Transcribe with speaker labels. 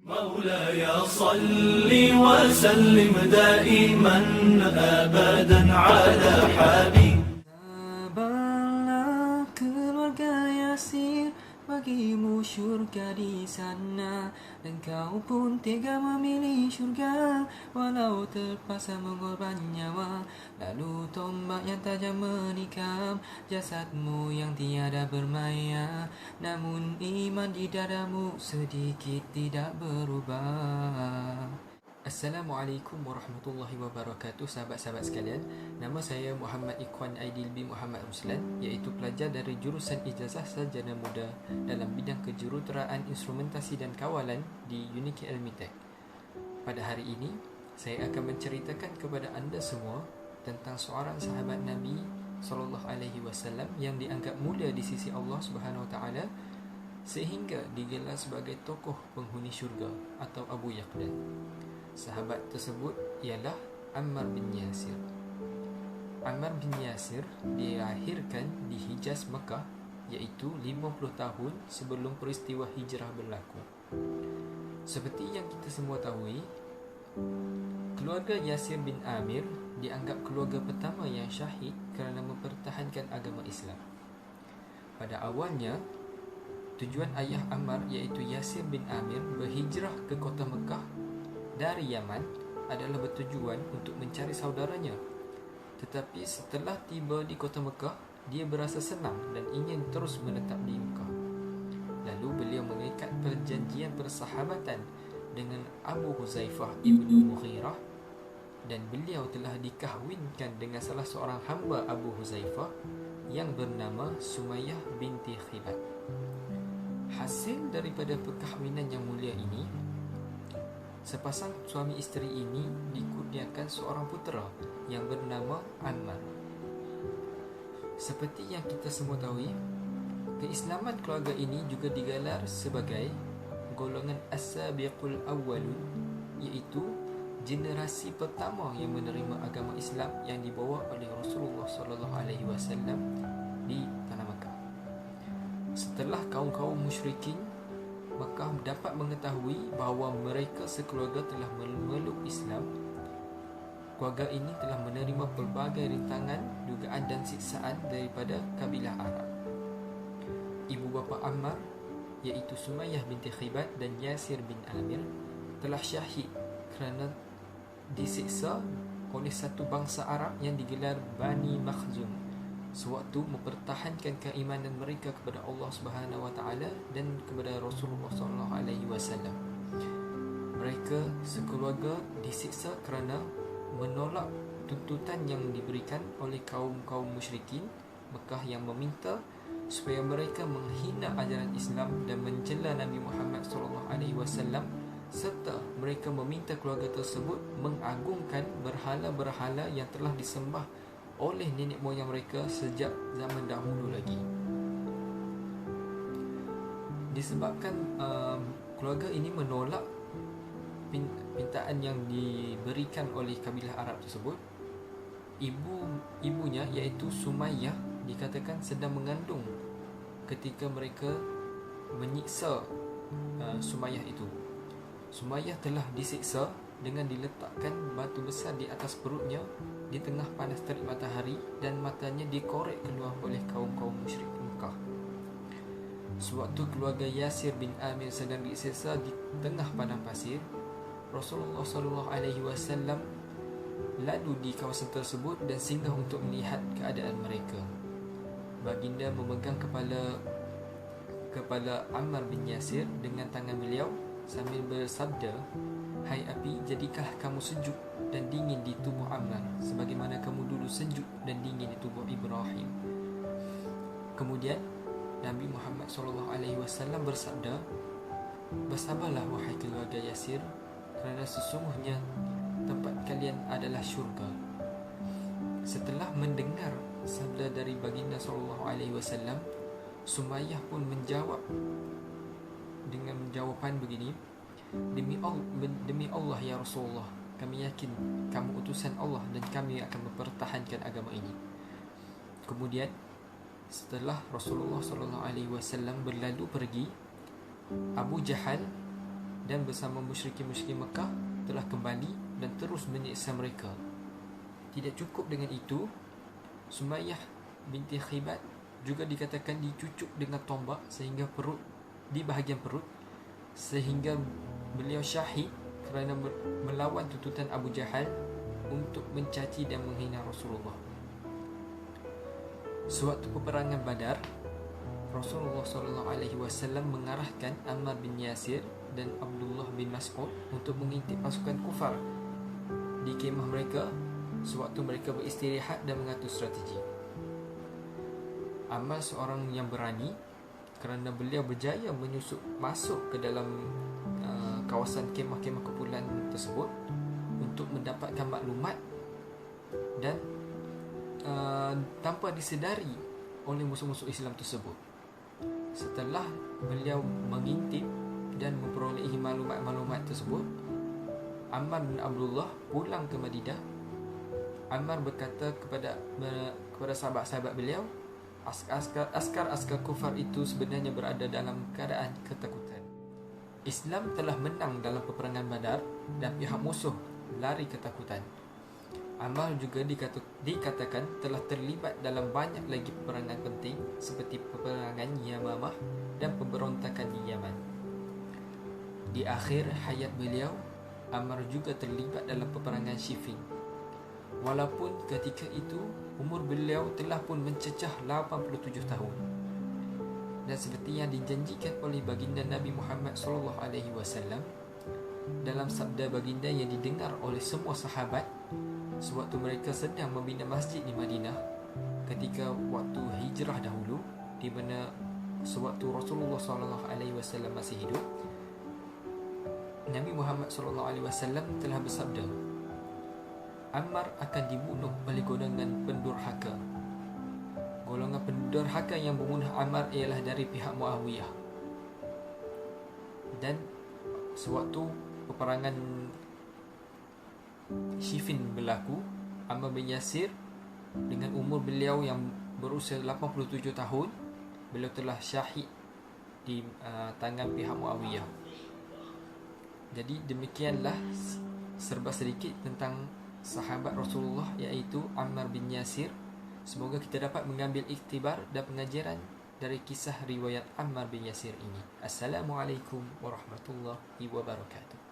Speaker 1: مولاي صل وسلم دائما أبدا على حبيب.
Speaker 2: Sabarlah keluarga Yasir, bagimu syurga di sana, dan kau pun tega memilih syurga walau terpaksa mengorban nyawa. Lalu tombak yang tajam menikam jasadmu yang tiada bermaya, namun iman di dadamu sedikit tidak berubah. Assalamualaikum warahmatullahi wabarakatuh, sahabat-sahabat sekalian. Nama saya Muhammad Ikhwan Aidil bin Muhammad Ruslan, iaitu pelajar dari jurusan Ijazah Sarjana Muda dalam bidang kejuruteraan instrumentasi dan kawalan di Uniki Elmitech. Pada hari ini, saya akan menceritakan kepada anda semua tentang seorang sahabat Nabi SAW yang dianggap mulia di sisi Allah Subhanahu Wa Taala sehingga digelar sebagai tokoh penghuni syurga atau Abu Yaqdan. Sahabat tersebut ialah Ammar bin Yasir. Ammar bin Yasir dilahirkan di Hijaz, Mekah, iaitu 50 tahun sebelum peristiwa hijrah berlaku. Seperti yang kita semua tahu, keluarga Yasir bin Amir dianggap keluarga pertama yang syahid kerana mempertahankan agama Islam. Pada awalnya, tujuan ayah Ammar iaitu Yasir bin Amir berhijrah ke kota Mekah dari Yaman adalah bertujuan untuk mencari saudaranya. Tetapi setelah tiba di kota Mekah, dia berasa senang dan ingin terus menetap di Mekah. Lalu beliau mengikat perjanjian persahabatan dengan Abu Huzaifah ibnu Mughirah, dan beliau telah dikahwinkan dengan salah seorang hamba Abu Huzaifah yang bernama Sumayyah binti Khibat. Hasil daripada perkahwinan yang mulia ini, sepasang suami isteri ini dikurniakan seorang putera yang bernama Ammar. Seperti yang kita semua tahu, keislaman keluarga ini juga digelar sebagai golongan as-sabiqul awwalun, iaitu generasi pertama yang menerima agama Islam yang dibawa oleh Rasulullah SAW di tanah Mekah. Setelah kaum-kaum musyrikin Mekah dapat mengetahui bahawa mereka sekeluarga telah memeluk Islam, keluarga ini telah menerima pelbagai rintangan, dugaan dan siksaan daripada kabilah Arab. Ibu bapa Ammar, iaitu Sumayyah binti Khibat dan Yasir bin Amir, telah syahid kerana disiksa oleh satu bangsa Arab yang digelar Bani Makhzum sewaktu mempertahankan keimanan mereka kepada Allah Subhanahu Wa Taala dan kepada Rasulullah Sallallahu Alaihi Wasallam. Mereka sekeluarga disiksa kerana menolak tuntutan yang diberikan oleh kaum-kaum musyrikin Mekah yang meminta supaya mereka menghina ajaran Islam dan mencela Nabi Muhammad Sallallahu Alaihi Wasallam, serta mereka meminta keluarga tersebut mengagungkan berhala-berhala yang telah disembah oleh nenek moyang mereka sejak zaman dahulu lagi. Disebabkan keluarga ini menolak pintaan yang diberikan oleh kabilah Arab tersebut, ibunya iaitu Sumayyah dikatakan sedang mengandung ketika mereka menyiksa Sumayyah itu. Sumayyah telah disiksa dengan diletakkan batu besar di atas perutnya di tengah panas terik matahari, dan matanya dikorek keluar oleh kaum-kaum musyrik Mekah. Sewaktu keluarga Yasir bin Amir sedang disiksa di tengah padang pasir, Rasulullah SAW lalu di kawasan tersebut dan singgah untuk melihat keadaan mereka. Baginda memegang kepala Ammar bin Yasir dengan tangan beliau sambil bersabda, "Hai api, jadikanlah kamu sejuk dan dingin di tubuh Ammar sebagaimana kamu dulu sejuk dan dingin di tubuh Ibrahim." Kemudian Nabi Muhammad SAW bersabda, "Bersabarlah wahai keluarga Yasir, kerana sesungguhnya tempat kalian adalah syurga." Setelah mendengar sabda dari baginda SAW, Sumayyah pun menjawab dengan jawapan begini, Demi Allah ya Rasulullah, kami yakin kamu utusan Allah dan kami akan mempertahankan agama ini." Kemudian setelah Rasulullah SAW berlalu pergi, Abu Jahal dan bersama musyrikin-musyrikin Mekah telah kembali dan terus menyiksa mereka. Tidak cukup dengan itu, Sumayyah binti Khibat juga dikatakan dicucuk dengan tombak sehingga di bahagian perut, sehingga beliau syahid kerana melawan tuntutan Abu Jahal untuk mencaci dan menghina Rasulullah. Sewaktu peperangan Badar, Rasulullah SAW mengarahkan Ammar bin Yasir dan Abdullah bin Mas'ud untuk mengintip pasukan kufar di kemah mereka sewaktu mereka beristirahat dan mengatur strategi. Ammar seorang yang berani kerana beliau berjaya masuk ke dalam kawasan kemah-kemah kumpulan tersebut untuk mendapatkan maklumat dan tanpa disedari oleh musuh-musuh Islam tersebut. Setelah beliau mengintip dan memperolehi maklumat tersebut, Ammar bin Abdullah pulang ke Madinah. Ammar berkata kepada sahabat-sahabat beliau, askar-askar kufar itu sebenarnya berada dalam keadaan ketakutan. Islam telah menang dalam peperangan Badar dan pihak musuh lari ketakutan. Ammar juga dikatakan telah terlibat dalam banyak lagi peperangan penting seperti peperangan Yamamah dan pemberontakan di Yaman. Di akhir hayat beliau, Ammar juga terlibat dalam peperangan Siffin. Walaupun ketika itu umur beliau telah pun mencecah 87 tahun. Dan seperti yang dijanjikan oleh baginda Nabi Muhammad SAW dalam sabda baginda yang didengar oleh semua sahabat sewaktu mereka sedang membina masjid di Madinah ketika waktu hijrah dahulu, di mana sewaktu Rasulullah SAW masih hidup, Nabi Muhammad SAW telah bersabda, Ammar akan dibunuh oleh golongan pendurhaka. Golongan pendurhaka yang membunuh Ammar ialah dari pihak Muawiyah. Dan sewaktu peperangan Siffin berlaku, Ammar bin Yasir dengan umur beliau yang berusia 87 tahun, beliau telah syahid di tangan pihak Muawiyah. Jadi demikianlah serba sedikit tentang sahabat Rasulullah, iaitu Ammar bin Yasir. Semoga kita dapat mengambil iktibar dan pengajaran dari kisah riwayat Ammar bin Yasir ini. Assalamualaikum warahmatullahi wabarakatuh.